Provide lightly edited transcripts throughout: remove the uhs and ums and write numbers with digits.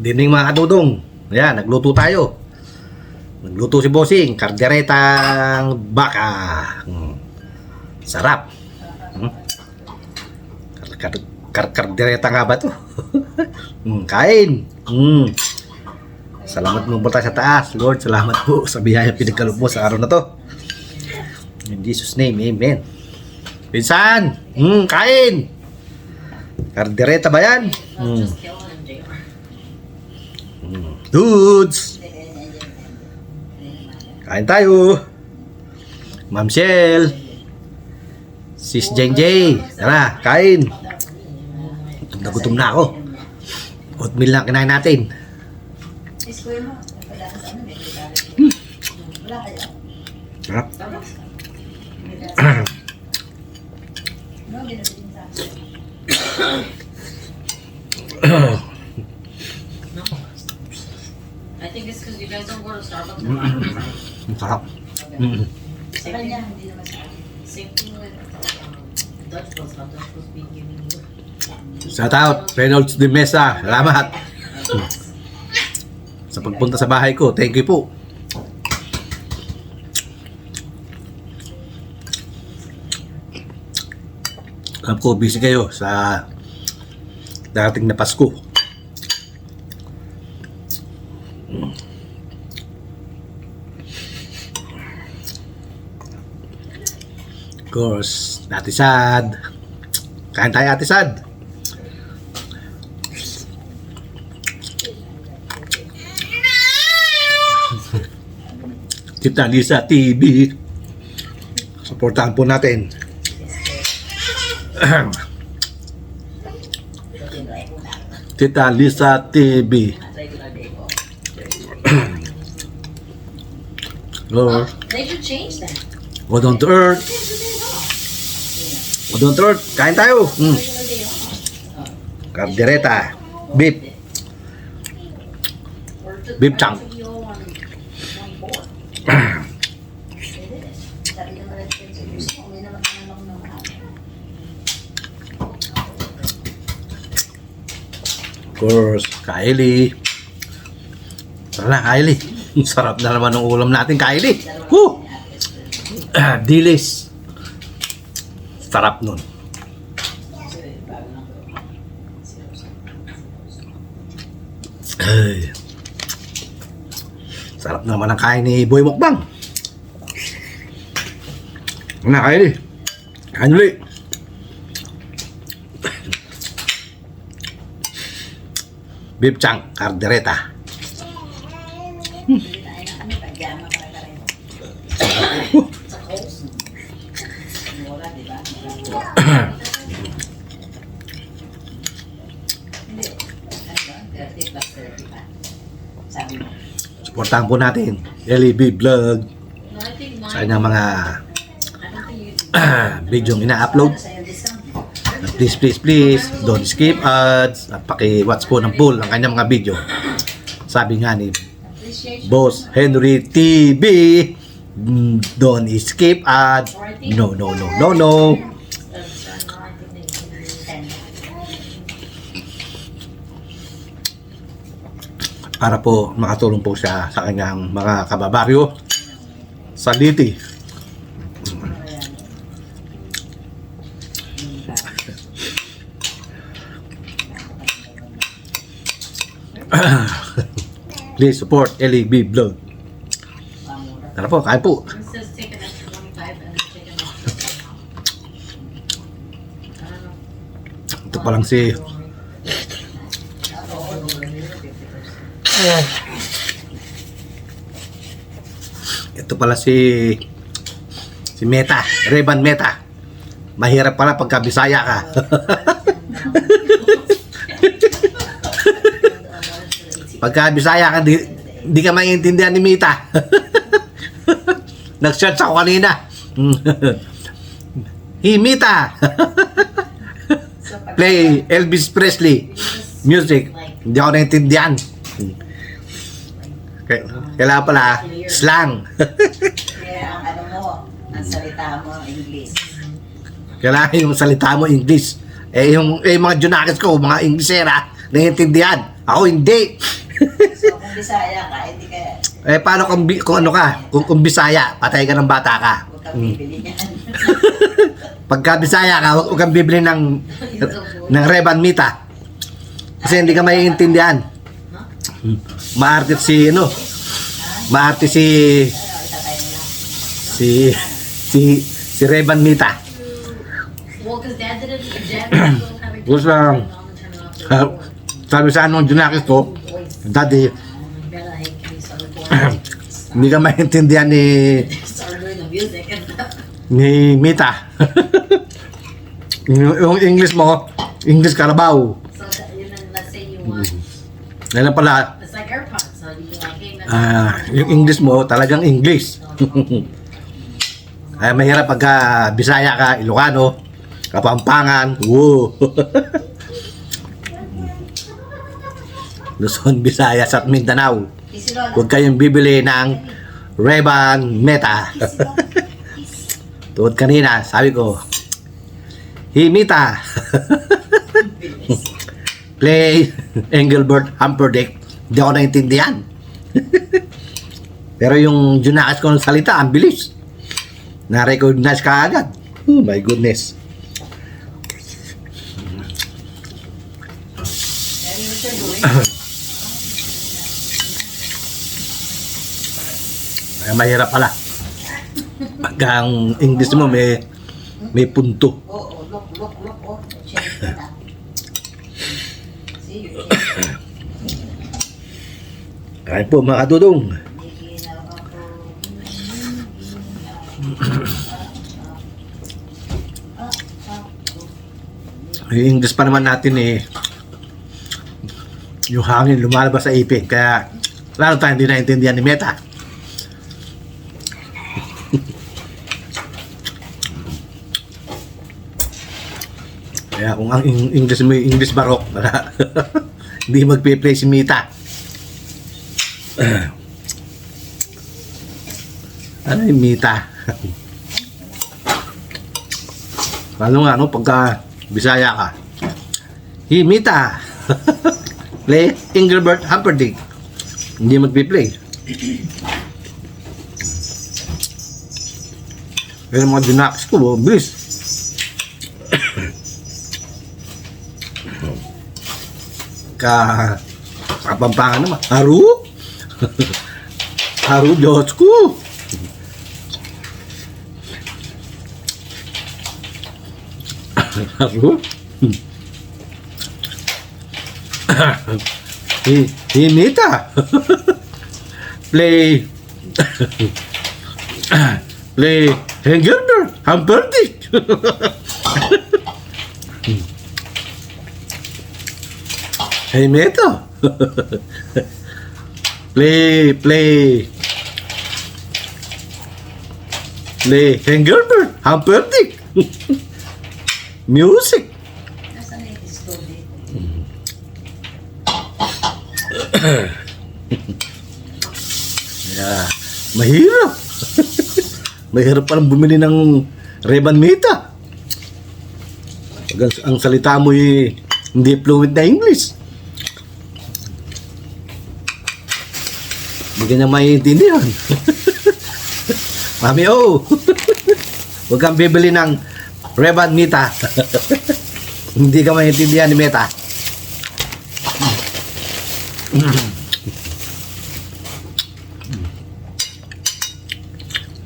Dining mga kadudong. Ayan, nagluto tayo. Nagluto si Bossing, karderetang baka. Sarap. Kardereta nga ba to? Kain. Salamat mo tayo sa taas. Lord, salamat po sa biyaya pinagkaloob mo sa araw na to. In Jesus' name, amen. Pinsan, kain. Kardereta ba yan? Dudes, kain tayo. Ma'am Shell, Sis Jeng Jay, tara, kain. Gutom na ako. Oatmeal lang kinain natin. Sarap. I think it's because you guys don't go to Starbucks. Sarap. Same thing with Dutch Bros. How Dutch Bros be giving you. Shout out, Reynolds de Mesa. Salamat. Sa pagpunta sa bahay ko, thank you po. Alam ko, busy kayo sa darating na Pasko. Of course, Ate Sad. Kain tayo, Ate Sad. Tita Lisa TV. Supportahan po natin. Tita Lisa TV. Lord, They should change that. go down to earth. Go down to earth. Kain tayo. Kardereta. Beef. Beef chunk. Of course, Kylie. Tara na, Kylie. Sarap na naman ng ulam natin, Kylie. Woo! Dilis. Sarap nun. Ay. Sarap naman ang kain ni Boy Mukbang. Na, Kylie. Kain ulit. Beef chunk, kardereta. Supportahan po natin LEB Vlog No, I think sa mine. kanyang mga video ina-upload. Please, please, please, don't skip ads at paki-watch po ng full ang kanyang mga video. Sabi nga ni Boss Henry TV, don't skip ads. No, no, no, no, no. Para po makatulong po siya sa kanyang mga kababaryo sa Liti. Please support LEB Vlog. Tara po, kain po. It says take an extra 25 and take an extra. I don't know. Ito pa lang si Meta, Reban Meta. Mahirap pala pagka Bisaya ka. Pagka Bisaya ka, di ka maintindihan ni Mita. Nag-search ako kanina. Mita. Play Elvis Presley music. Hindi ako naintindihan. Kailangan pala slang. Kaya ang ano mo, ang salita mo, English. Kailangan yung salita mo English. Yung mga Junakis ko, mga Inglesera, naiintindihan. Ako hindi. So, kung Bisaya ka, hindi ka, Eh, paano kung ano ka? Kung Bisaya, patay ka ng bata ka. huwag kang bibili niyan. Pagka Bisaya ka, huwag kang bibili ng Reban Mita. Kasi hindi ka maiintindihan. Maarte si, ano? Maarte si, Itatay mo lang. si Reban Mita. Well, because Dad didn't have Gusto lang. Sabi sa anong Junakis ko, Daddy, hindi ka maintindihan Start doing the music and stuff. ni Mita. Yung English mo, English Carabao. So, let's say you want, Yan lang pala, it's like AirPods. So, you like, hey, that's yung English mo talagang English. Ay, mahirap pagka Bisaya ka, Ilocano, Kapampangan, woo. Luzon, Visayas at Mindanao. Si Lola. Huwag kayong bibili ng Reban Meta. Tuwad kanina, sabi ko, Himita. Play Engelbert Humperdinck. Hindi ako naintindihan. Pero yung Junakis ko ng salita, ang bilis. Na-recognize ka agad. Oh my goodness. Tell me what you're doing. Ay, mahirap pala. Pagka ang English mo may punto. Oh, look, oh. Change ka na. See, you're Kain po mga kadudong. Yung English pa naman natin yung hangin lumalabas sa ipin. Kaya lalo tayo hindi naintindihan ni Meta. Kaya kung ang English mo yung English Baroque, hindi magpe-play si Mita. Ano yung Mita? Paano nga, no? Pagka Bisaya ka. Hey, Mita! Play Engelbert Humperdinck. Hindi magpe-play. Pero mga Junakis ko, bilis. Kapampangan naman. Haru? Haru, Diyos ko. Haru? Hinita. Play Play Engelbert Humperdinck. Hey, Meto. Play Engelbert Humperdinck. Music. Nasaan na yung stove dito? Yeah, mahirap. Mahirap palang bumili ng Reban Mita. Pag ang salita mo hindi fluent na English. Hindi ka niya maiintindihan. Mami, huwag kang bibili ng Reban Mita. Hindi ka maiintindihan ni Meta.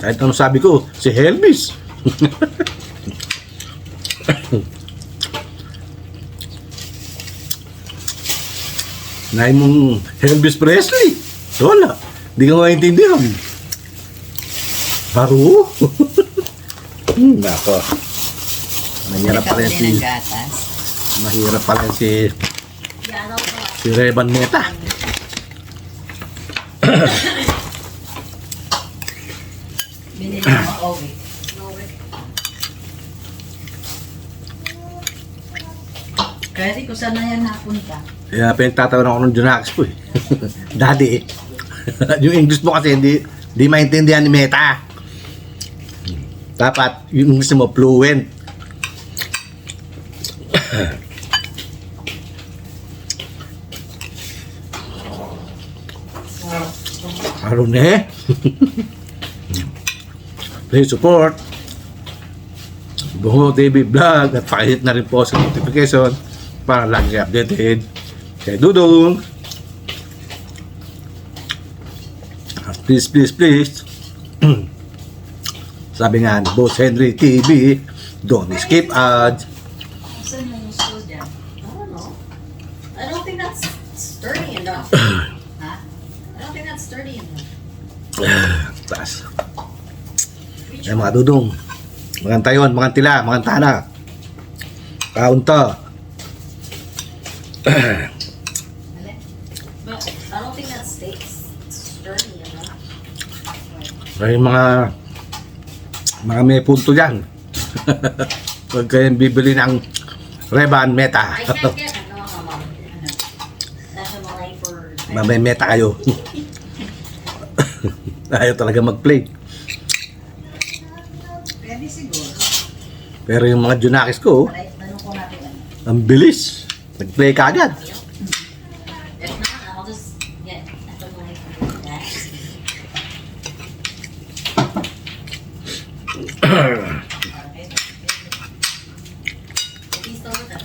Kahit ano sabi ko, si Elvis. Nahin mong Elvis Presley. Wala. Hindi ka maintindihan. Baro. Nako. Mahirap pala yan si... gatas. Mahirap pala yan si Yeah, no, no. Reban Meta. Binili mo, Owe. No way. Kaya di ko sana yan napunta. Kaya pinagtatawan ako ng Junakis ko Daddy. Yung English mo kasi hindi maintindihan ni Meta. Dapat yung English mo fluent. Arune. Please support Buho TV Vlog at pakihit na rin po sa notification para lagi updated kay Dudong. At please sabi nga ni Boss Henry TV, don't skip ads. Saan mo yung screw dyan? I don't know. I don't think that's sturdy enough. Ha? I don't think that's sturdy enough. Taas. Ay mga Dudong, mga tayon, mga tila, mga tana, kaunta. But I don't think that stays sturdy enough. May mga may punto dyan. Huwag kayong bibili ng Reban Meta. I can't get FMLA for... Mamay meta kayo. Ayaw talaga mag-play. Pwede siguro. Pero yung mga Junakis ko, Tanong ko natin ano. ang bilis. Nag-play ka agad. If not, I'll just get FMLA for that.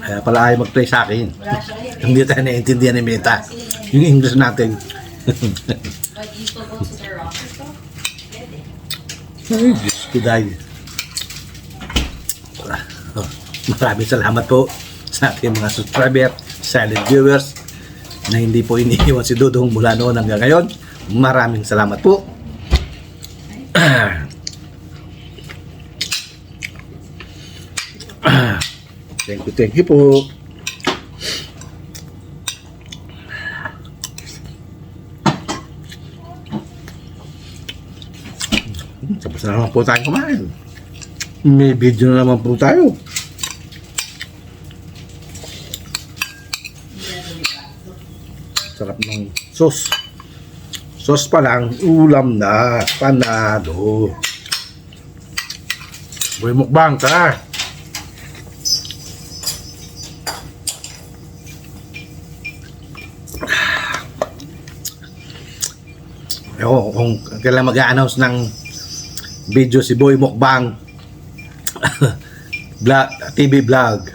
Kaya pala ayaw mag-play sa akin. Wala siya Hindi tayo naiintindihan ni Meta. Yung English natin. But you still go to their office though? Pwede. Ay, Diyos ko dahil. Maraming salamat po sa ating mga subscriber, silent viewers, na hindi po iniiwan si Dudong mula noon hanggang ngayon. Maraming salamat po. Thank you po. Tapos na naman po tayo kumain. May video na naman po tayo. Sarap ng sauce. Sauce pa lang, ulam na, panado. Boy mukbang, tara! Ewan kung kailan mag-a-announce ng video si Boy Mukbang. Vlog, TV vlog.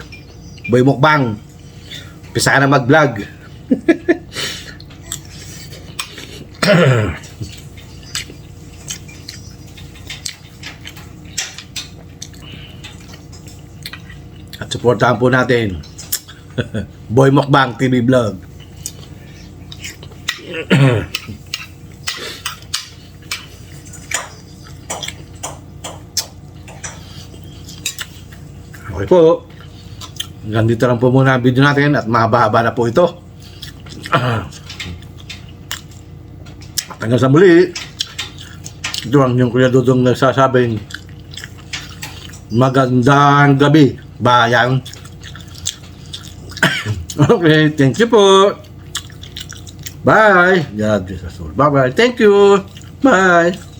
Boy Mukbang. Pisa ka na mag-vlog. At supportahan po natin Boy Mukbang TV vlog. Okay po. Hanggang dito lang po muna ang video natin at mahaba-haba na po ito. At hanggang sa muli, ito ang yung Kuya Dudong nagsasabing magandang gabi, bayan. Okay, thank you po. Bye. God bless us all. Bye-bye. Thank you. Bye.